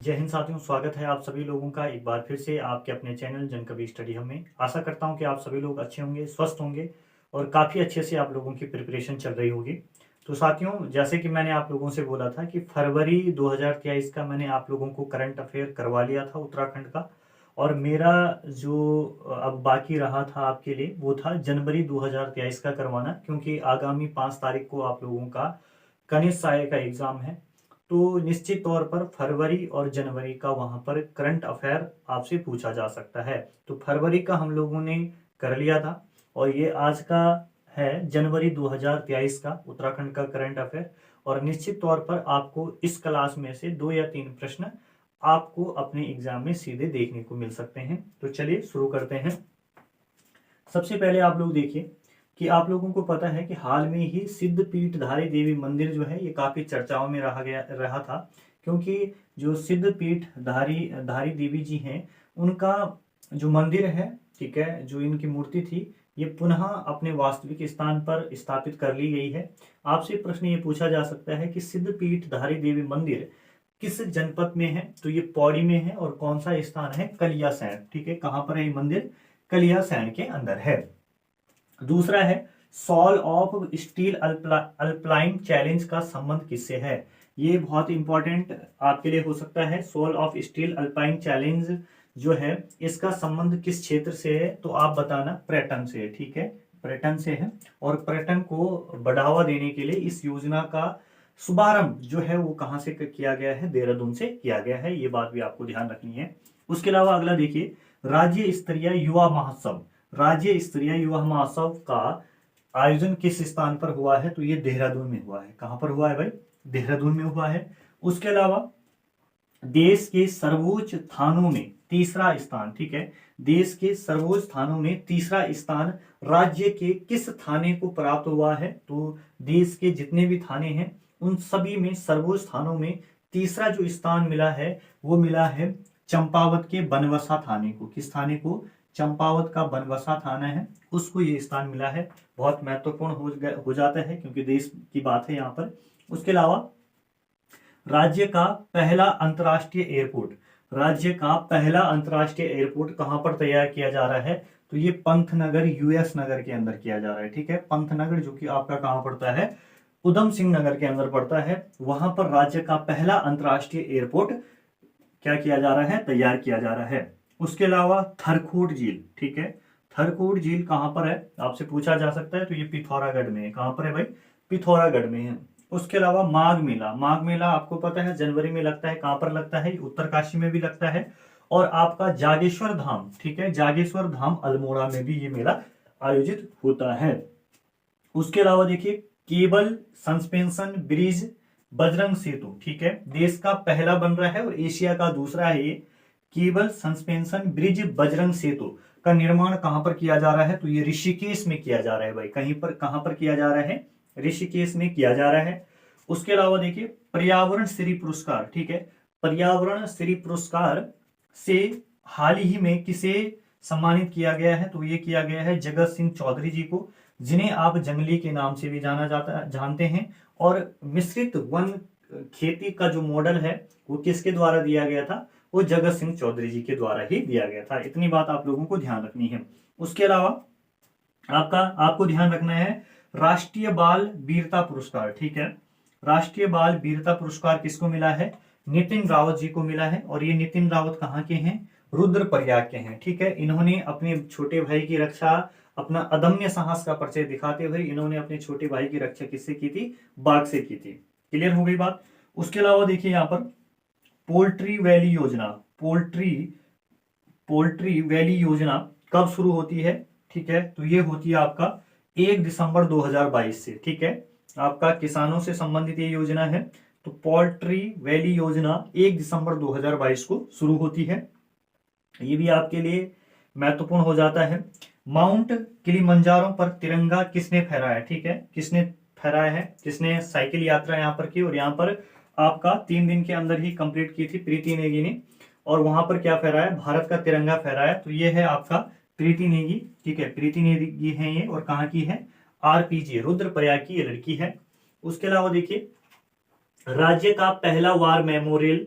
जय हिंद साथियों, स्वागत है आप सभी लोगों का एक बार फिर से आपके अपने चैनल जनकवी स्टडी हब में। आशा करता हूं कि आप सभी लोग अच्छे होंगे, स्वस्थ होंगे और काफ़ी अच्छे से आप लोगों की प्रिपरेशन चल रही होगी। तो साथियों, जैसे कि मैंने आप लोगों से बोला था कि फरवरी 2023 का मैंने आप लोगों को करंट अफेयर करवा लिया था उत्तराखंड का, और मेरा जो अब बाकी रहा था आपके लिए वो था जनवरी 2023 का करवाना, क्योंकि आगामी 5 तारीख को आप लोगों का कनिष्ठ सहायक का एग्ज़ाम है। तो निश्चित तौर पर फरवरी और जनवरी का वहां पर करंट अफेयर आपसे पूछा जा सकता है। तो फरवरी का हम लोगों ने कर लिया था और ये आज का है जनवरी 2023 का उत्तराखंड का करंट अफेयर। और निश्चित तौर पर आपको इस क्लास में से 2 या 3 प्रश्न आपको अपने एग्जाम में सीधे देखने को मिल सकते हैं। तो चलिए शुरू करते हैं। सबसे पहले आप लोग देखिए कि आप लोगों को पता है कि हाल में ही सिद्धपीठ धारी देवी मंदिर जो है ये काफी चर्चाओं में रहा था, क्योंकि जो सिद्धपीठ धारी धारी देवी जी हैं उनका जो मंदिर है, ठीक है, जो इनकी मूर्ति थी ये पुनः अपने वास्तविक स्थान पर स्थापित कर ली गई है। आपसे प्रश्न ये पूछा जा सकता है कि सिद्धपीठ धारी देवी मंदिर किस जनपद में है? तो ये पौड़ी में है। और कौन सा स्थान है? कलियासैंण। ठीक है, कहां पर है ये मंदिर? कलियासैंण के अंदर है। दूसरा है soul of steel alpine challenge का संबंध किससे है? ये बहुत इंपॉर्टेंट आपके लिए हो सकता है। Soul of steel alpine challenge जो है इसका संबंध किस क्षेत्र से है? तो आप बताना। पर्यटन से। ठीक है, पर्यटन से है। और पर्यटन को बढ़ावा देने के लिए इस योजना का शुभारंभ जो है वो कहां से किया गया है? देहरादून से किया गया है। ये बात भी आपको ध्यान रखनी है। उसके अलावा अगला देखिए, राज्य स्तरीय युवा महोत्सव। राज्य स्तरीय युवा महोत्सव का आयोजन किस स्थान पर हुआ है? तो ये देहरादून में हुआ है। कहां पर हुआ है भाई? देहरादून में हुआ है। उसके अलावा देश के सर्वोच्च थानों में तीसरा स्थान, ठीक है, देश के सर्वोच्च थानों में तीसरा स्थान राज्य के किस थाने को प्राप्त हुआ है? तो देश के जितने भी थाने हैं उन सभी में सर्वोच्च थानों में तीसरा जो स्थान मिला है वो मिला है चंपावत के बनवसा थाने को। किस थाने को? चंपावत का बनवसा थाना है, उसको ये स्थान मिला है। बहुत महत्वपूर्ण हो जाता है क्योंकि देश की बात है यहाँ पर। उसके अलावा राज्य का पहला अंतर्राष्ट्रीय एयरपोर्ट, राज्य का पहला अंतर्राष्ट्रीय एयरपोर्ट कहां पर तैयार किया जा रहा है? तो ये पंतनगर यूएस नगर के अंदर किया जा रहा है। ठीक है, पंतनगर जो कि आपका कहां पड़ता है? उधम सिंह नगर के अंदर पड़ता है। वहां पर राज्य का पहला अंतर्राष्ट्रीय एयरपोर्ट क्या किया जा रहा है? तैयार किया जा रहा है। उसके अलावा थरकूट झील, ठीक है, थरकूट झील कहां पर है? आपसे पूछा जा सकता है। तो ये पिथौरागढ़ में है। कहां पर है भाई? पिथौरागढ़ में है। उसके अलावा माघ मेला, माघ मेला आपको पता है जनवरी में लगता है। कहां पर लगता है? उत्तरकाशी में भी लगता है। और आपका जागेश्वर धाम, ठीक है, जागेश्वर धाम अल्मोड़ा में भी ये मेला आयोजित होता है। उसके अलावा देखिए केबल सस्पेंशन ब्रिज बजरंग सेतु, ठीक है, देश का पहला बन रहा है और एशिया का दूसरा है। ये केबल सस्पेंशन ब्रिज बजरंग सेतु का निर्माण कहां पर किया जा रहा है? तो ये ऋषिकेश में किया जा रहा है भाई। कहीं पर, कहां पर किया जा रहा है? ऋषिकेश में किया जा रहा है। उसके अलावा देखिए पर्यावरण श्री पुरस्कार, ठीक है, पर्यावरण श्री पुरस्कार से हाल ही में किसे सम्मानित किया गया है? तो ये किया गया है जगत सिंह चौधरी जी को, जिन्हें आप जंगली के नाम से भी जानते हैं। और मिश्रित वन खेती का जो मॉडल है वो किसके द्वारा दिया गया था? वो जगत सिंह चौधरी जी के द्वारा ही दिया गया था। इतनी बात आप लोगों को ध्यान रखनी है। उसके अलावा आपको ध्यान रखना है राष्ट्रीय बाल वीरता पुरस्कार, ठीक है, राष्ट्रीय बाल वीरता पुरस्कार किसको मिला है? नितिन रावत जी को मिला है। और ये नितिन रावत कहाँ के हैं? रुद्रप्रयाग के हैं। ठीक है, इन्होंने अपने छोटे भाई की रक्षा, अपना अदम्य साहस का परिचय दिखाते हुए इन्होंने अपने छोटे भाई की रक्षा किससे की थी? बाघ से की थी। क्लियर हो गई बात? उसके अलावा देखिए यहाँ पर पोल्ट्री वैली योजना, पोल्ट्री वैली योजना कब शुरू होती है? ठीक है, तो ये होती है आपका 1 दिसंबर 2022 से। ठीक है, आपका किसानों से संबंधित ये योजना है। तो पोल्ट्री वैली योजना 1 दिसंबर 2022 को शुरू होती है। ये भी आपके लिए महत्वपूर्ण हो जाता है। माउंट किलिमंजारो पर तिरंगा किसने फहराया? ठीक है, किसने फहराया है? किसने साइकिल यात्रा यहाँ पर की और यहाँ पर आपका 3 दिन के अंदर ही कंप्लीट की थी प्रीति नेगी ने। और वहां पर क्या फहराया? भारत का तिरंगा फहराया। तो ये है आपका प्रीति नेगी, ठीक है, प्रीति नेगी है ये। और कहाँ की है? आरपीजी, रुद्रप्रयाग की ये लड़की है। उसके अलावा देखिए राज्य का पहला वार मेमोरियल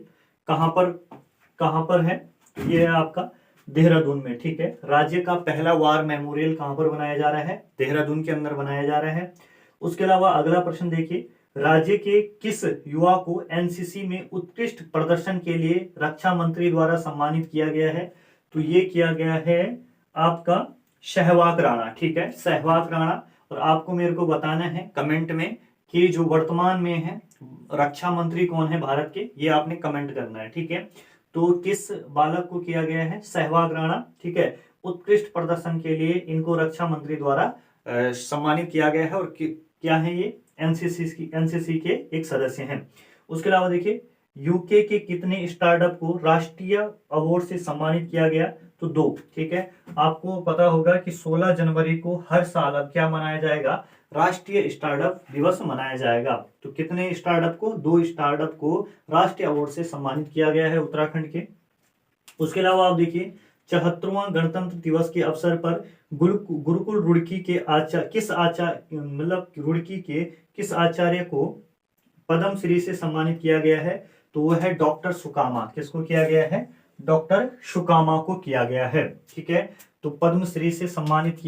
कहाँ पर है? तो ये है आपका देहरादून में, ठीक है। राज्य का पहला वार मेमोरियल कहाँ पर बनाया जा रहा है? देहरादून के अंदर बनाया जा रहा है। उसके अलावा अगला प्रश्न देखिए, राज्य के किस युवा को एनसीसी में उत्कृष्ट प्रदर्शन के लिए रक्षा मंत्री द्वारा सम्मानित किया गया है? तो ये किया गया है आपका सहवाग राणा, ठीक है, सहवाग राणा। और आपको मेरे को बताना है कमेंट में कि जो वर्तमान में है रक्षा मंत्री कौन है भारत के, ये आपने कमेंट करना है, ठीक है। तो किस बालक को किया गया है? सहवाग राणा, ठीक है। उत्कृष्ट प्रदर्शन के लिए इनको रक्षा मंत्री द्वारा सम्मानित किया गया है। और क्या है ये? एनसीसी के एक सदस्य हैं। उसके अलावा देखिए, यूके के कितने स्टार्टअप को राष्ट्रीय अवार्ड से सम्मानित किया गया? तो 2, ठीक है। आपको पता होगा कि 16 जनवरी को हर साल अब क्या मनाया जाएगा? राष्ट्रीय स्टार्टअप दिवस मनाया जाएगा। तो कितने स्टार्टअप को? 2 स्टार्टअप को राष्ट्रीय अवार्ड से सम्मानित किया गया है उत्तराखंड के। उसके अलावा आप देखिए, 74वां गणतंत्र दिवस के अवसर पर गुरुकुल रुड़की के रुड़की के किस आचार्य को पद्म श्री से सम्मानित किया गया है? तो वो है डॉक्टर सुकामा। किसको किया गया है? डॉक्टर सुकामा को किया गया है, ठीक है। तो पद्म श्री से सम्मानित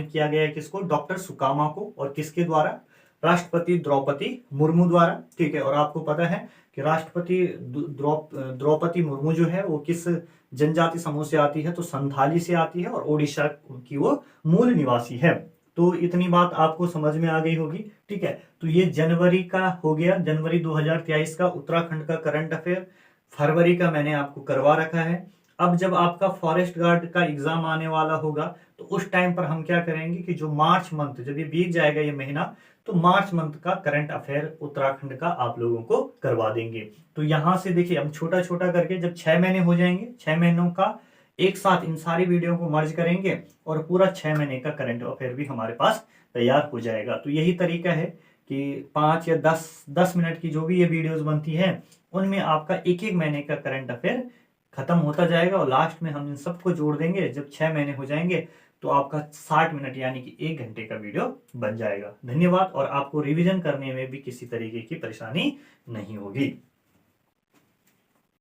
किया गया है किसको? डॉक्टर सुकामा को। और किसके द्वारा? राष्ट्रपति द्रौपदी मुर्मू द्वारा, ठीक है। और आपको पता है कि राष्ट्रपति द्रौपदी मुर्मू जो है वो किस जनजाति समूह से आती है? तो संथाली से आती है और ओडिशा की वो मूल निवासी है। तो इतनी बात आपको समझ में आ गई होगी, ठीक है। तो ये जनवरी का हो गया, जनवरी 2023 का उत्तराखंड का करंट अफेयर। फरवरी का मैंने आपको करवा रखा है। अब जब आपका फॉरेस्ट गार्ड का एग्जाम आने वाला होगा तो उस टाइम पर हम क्या करेंगे कि जो मार्च मंथ, जब ये बीत जाएगा ये महीना, तो मार्च मंथ का करंट अफेयर उत्तराखंड का आप लोगों को करवा देंगे। तो यहां से देखिए, हम छोटा छोटा करके जब 6 महीने हो जाएंगे, 6 महीनों का एक साथ इन सारी वीडियो को मर्ज करेंगे और पूरा 6 महीने का करंट अफेयर भी हमारे पास तैयार हो जाएगा। तो यही तरीका है कि 5 या 10 मिनट की जो भी ये वीडियोस बनती है उनमें आपका एक महीने का करंट अफेयर खत्म होता जाएगा और लास्ट में हम इन सबको जोड़ देंगे। जब 6 महीने हो जाएंगे तो आपका 60 मिनट यानी कि 1 घंटे का वीडियो बन जाएगा। धन्यवाद। और आपको रिवीजन करने में भी किसी तरीके की परेशानी नहीं होगी।